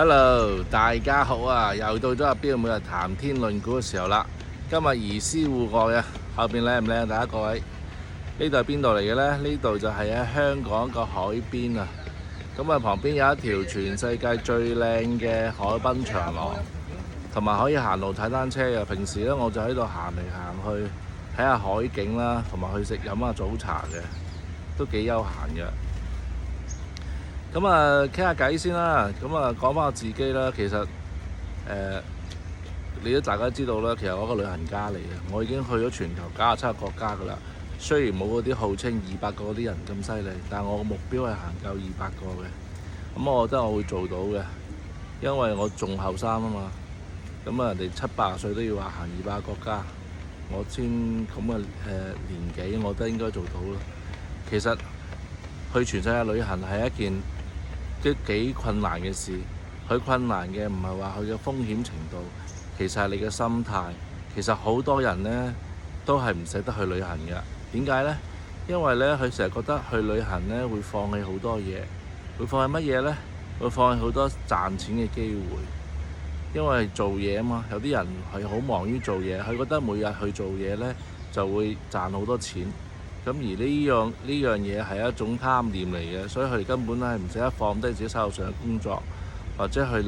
Hello，大家好啊！又到咗阿標每日談天論股嘅時候啦。今日移師戶外啊，後邊靚唔靚？大家各位，呢度係邊度嚟嘅呢？呢度就係喺香港個海邊啊。咁啊，旁邊有一條全世界最靚嘅海濱長廊，同埋可以行路踩單車嘅。平時呢，我就喺度行嚟行去，睇下海景啦，同埋去飲下早茶嘅，都幾悠閒嘅。咁啊，傾下偈先啦。咁啊，講翻我自己啦。其實你都大家知道啦，其實我係一個旅行家嚟嘅。我已經去咗全球97個國家噶啦。雖然冇嗰啲號稱200個嗰啲人咁犀利，但係我個目標係行夠200個嘅。咁我覺得我會做到嘅，因為我仲後生啊嘛。咁啊，人哋70-80歲都要話行200個國家，我先咁嘅年紀，我覺得應該做到咯。其實去全世界旅行係一件都幾困難嘅事。佢困難嘅唔係話佢嘅風險程度，其實係你嘅心態。其實好多人呢都係唔捨得去旅行嘅。點解呢？因為呢，佢成日覺得去旅行呢會放棄好多嘢。會放棄乜嘢呢？會放棄好多賺錢嘅機會。因為做嘢啊嘛，有啲人係好忙於做嘢，佢覺得每日去做嘢呢就會賺好多錢。咁而呢樣嘢係一種貪念嚟嘅，所以佢哋根本係唔捨得放低自己手上嘅工作，或者去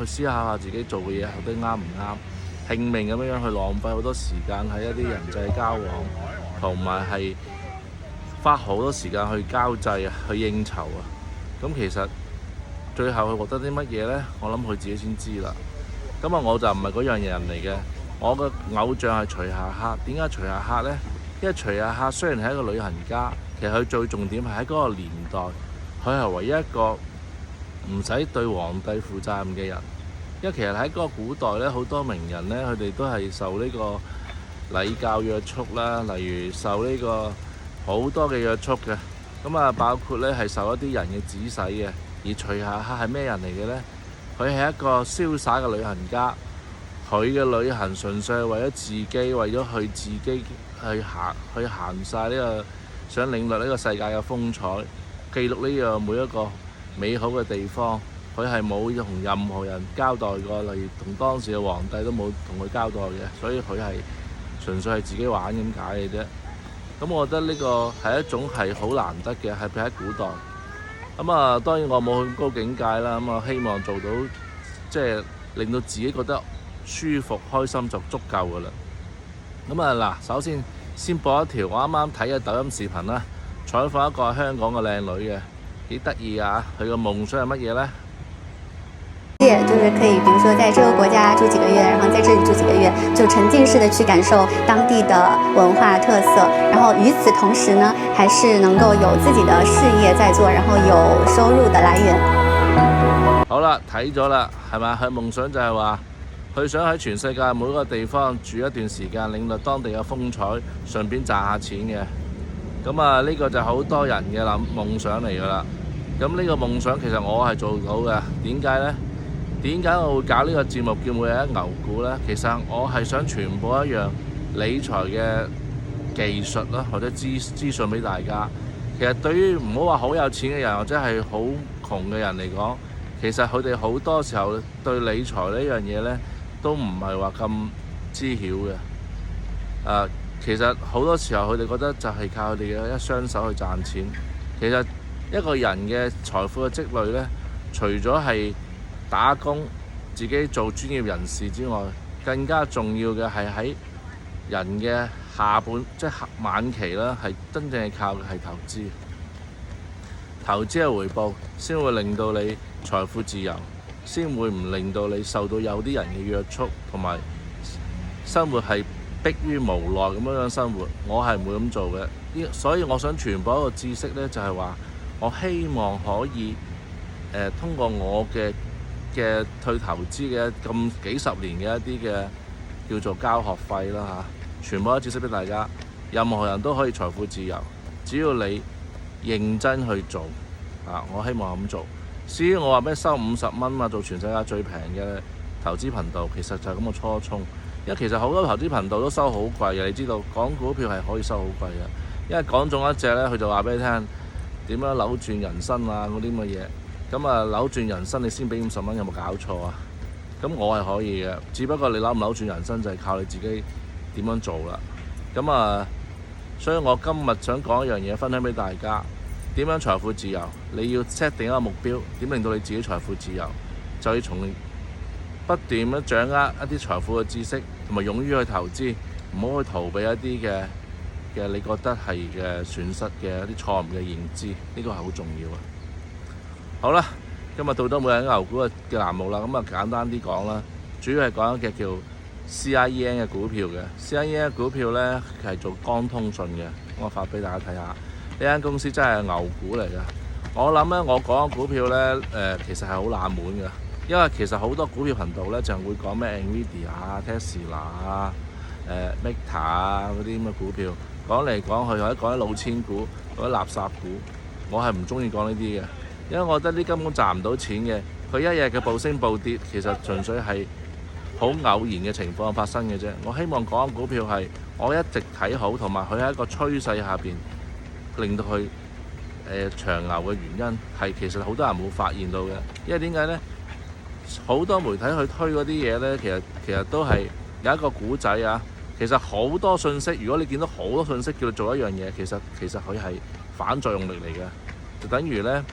思考下自己做嘅嘢到底啱唔啱，拼命咁樣去浪費好多時間喺一啲人際交往，同埋係花好多時間去交際啊，去應酬啊。咁其實最後佢獲得啲乜嘢呢？我諗佢自己先知啦。咁啊，我就唔係嗰樣人嚟嘅。我嘅偶像係徐霞客。點解徐霞客呢？因為徐霞客雖然係一個旅行家，其實佢最重點係喺嗰個年代，佢係唯一一個唔使對皇帝負責任嘅人。因為其實喺嗰個古代咧，好多名人咧，佢哋都係受呢個禮教約束啦，例如受呢個好多嘅約束嘅。咁啊，包括咧係受一啲人嘅指使嘅。而徐霞客係咩人嚟嘅呢？佢係一個瀟灑嘅旅行家。佢嘅旅行純粹係為咗自己，為咗去自己去行晒呢個，想領略呢個世界嘅風采，記錄呢樣每一個美好嘅地方。佢係冇同任何人交代過，例如同當時嘅皇帝都冇同佢交代嘅，所以佢係純粹係自己玩咁解嘅啫。咁我覺得呢個係一種係好難得嘅，係喺古代。咁啊，當然我冇咁高境界啦。咁啊，希望做到即係令到自己覺得舒服開心就足夠噶啦。咁啊嗱，首先播一條我啱啱睇嘅抖音視頻啦，採訪一個香港嘅靚女嘅，幾得意啊！佢嘅夢想係乜嘢呢？就是可以，比如說在這個國家住幾個月，然後在這裡住幾個月，就沉浸式的去感受當地的文化特色，然後與此同時呢，還是能夠有自己的事業在做，然後有收入的來源。好啦，睇咗啦，係咪？佢夢想就係話，佢想喺全世界每個地方住一段時間，領略當地嘅風采，順便賺下錢嘅。咁啊，呢個就好多人嘅夢想嚟噶啦。咁呢個夢想其實我係做到嘅。點解呢？點解我會搞呢個節目叫每日一牛股呢？其實我係想傳播一樣理財嘅技術啦，或者資訊俾大家。其實對於唔好話好有錢嘅人或者係好窮嘅人嚟講，其實佢哋好多時候對理財呢樣嘢呢都唔係話咁知曉嘅。其實好多時候佢哋覺得就係靠佢哋嘅一雙手去賺錢。其實一個人嘅財富嘅積累呢，除咗係打工自己做專業人士之外，更加重要嘅係喺人嘅下半即係晚期啦，係真正係靠嘅係投資。投資嘅回報先會令到你財富自由，先會唔令到你受到有啲人嘅約束，同埋生活係迫於無奈咁樣生活。我係唔會咁做嘅。所以我想傳播一個知識呢，就係話我希望可以通過我嘅去投資嘅咁幾十年嘅一啲嘅叫做交學費啦嚇，傳播一知識俾大家。任何人都可以財富自由，只要你認真去做啊！我希望咁做。至於我話咩收50蚊啊，做全世界最平嘅投資頻道，其實就係咁嘅初衷。因為其實好多投資頻道都收好貴嘅，你知道講股票係可以收好貴嘅。因為講中一隻呢，佢就話俾你聽點樣扭轉人生啊嗰啲咁嘅嘢。咁啊扭轉人生你先俾50蚊，有冇搞錯啊？咁我係可以嘅，只不過你扭唔扭轉人生就係靠你自己點樣做啦。咁啊，所以我今日想講一樣嘢分享俾大家，點樣財富自由？你要 set 定一個目標，點令到你自己財富自由？就要從不斷咁掌握一啲財富嘅知識，同埋勇於去投資，唔好去逃避一啲嘅你覺得係嘅損失嘅一啲錯誤嘅認知，呢個係好重要啊！好啦，今日到咗每日牛股嘅欄目啦，咁啊簡單啲講啦，主要係講一隻叫 CIEN 嘅股票嘅 CIEN 嘅股票呢係做光通訊嘅，我發俾大家睇下，呢間公司真係牛股嚟嘅。我諗呢，我講嘅股票呢，其實係好冷門嘅。因為其實好多股票頻道咧，就會講咩 Nvidia 啊、Tesla 啊、Meta 啊嗰啲咁嘅股票，講嚟講去或者講啲老千股、嗰啲垃圾股，我係唔中意講呢啲嘅，因為我覺得呢根本賺唔到錢嘅，佢一日嘅暴升暴跌，其實純粹係好偶然嘅情況發生嘅啫。我希望講股票係我一直睇好，同埋佢喺一個趨勢下邊令到佢長牛嘅原因係其實好多人冇發現到嘅，因為點解呢？好多媒體去推嗰啲嘢呢，其實都係有一個古仔啊。其實好多信息，如果你見到好多信息叫佢做一樣嘢，其實佢係反作用力嚟嘅，就等於呢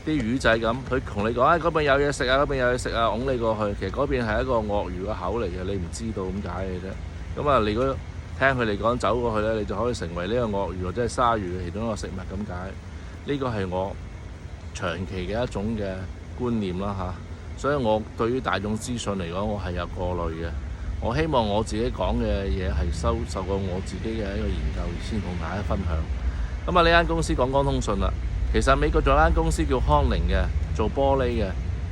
啲魚仔咁，佢同你講嗰邊有嘢食啊，嗰邊有嘢食啊，拱你過去，其實嗰邊係一個鱷魚嘅口嚟嘅，你唔知道咁解嘅啫。咁啊，你如果聽佢哋講走過去呢，你就可以成為呢個鱷魚或者係鯊魚嘅其中一個食物咁解。呢個係我長期嘅一種嘅觀念啦嚇。所以我對於大眾資訊嚟講，我係有過濾嘅。我希望我自己講嘅嘢係受過我自己嘅一個研究，先同大家分享。咁啊，呢間公司講光通訊啦。其實美國仲有間公司叫康寧嘅，做玻璃嘅，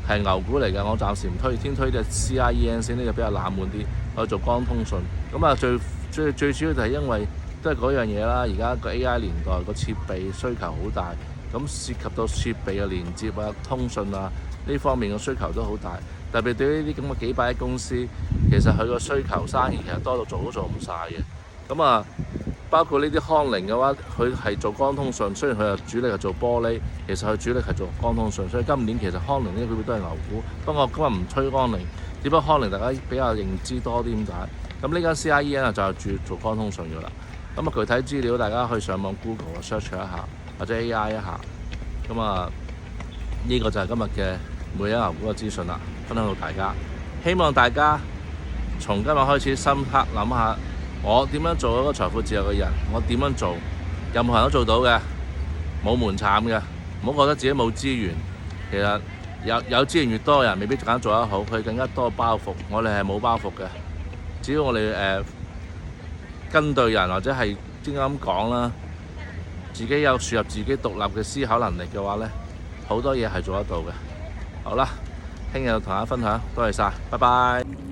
係牛股嚟嘅。我暫時唔推，先推隻 CIEN 先，呢個比較冷門啲。我做光通訊。咁啊，最主要就係因為都係嗰樣嘢啦。而家個 AI 年代個設備需求好大，咁涉及到設備嘅連接啊、通訊啊。呢方面嘅需求都好大，特別對於呢啲咁嘅幾百億公司，其實佢個需求生意其實多到做都做唔晒嘅。咁啊，包括呢啲康寧嘅話，佢係做光通訊，雖然佢係主力係做玻璃，其實佢主力係做光通訊，所以今年其實康寧呢啲股票都係牛股。不過今日唔吹康寧，只不過康寧大家比較認知多啲咁解。咁呢間 CIEN 就係做光通訊嘅啦。咁啊，具體資料大家可以上網 Google search 一下，或者 AI 一下。咁啊，呢個就係今日嘅每日牛股嘅資訊啦，分享到大家。希望大家從今日開始深刻諗下，我點樣做一個財富自由嘅人？我點樣做？任何人都做到嘅，冇門檻嘅。唔好覺得自己冇資源。其實有資源越多嘅人，未必做得好。佢更加多包袱，我哋係冇包袱嘅。只要我哋跟對人，或者係點解咁講啦，自己有樹立自己獨立嘅思考能力嘅話呢，好多嘢係做得到嘅。好啦，聽日同大家分享，多謝晒，拜拜。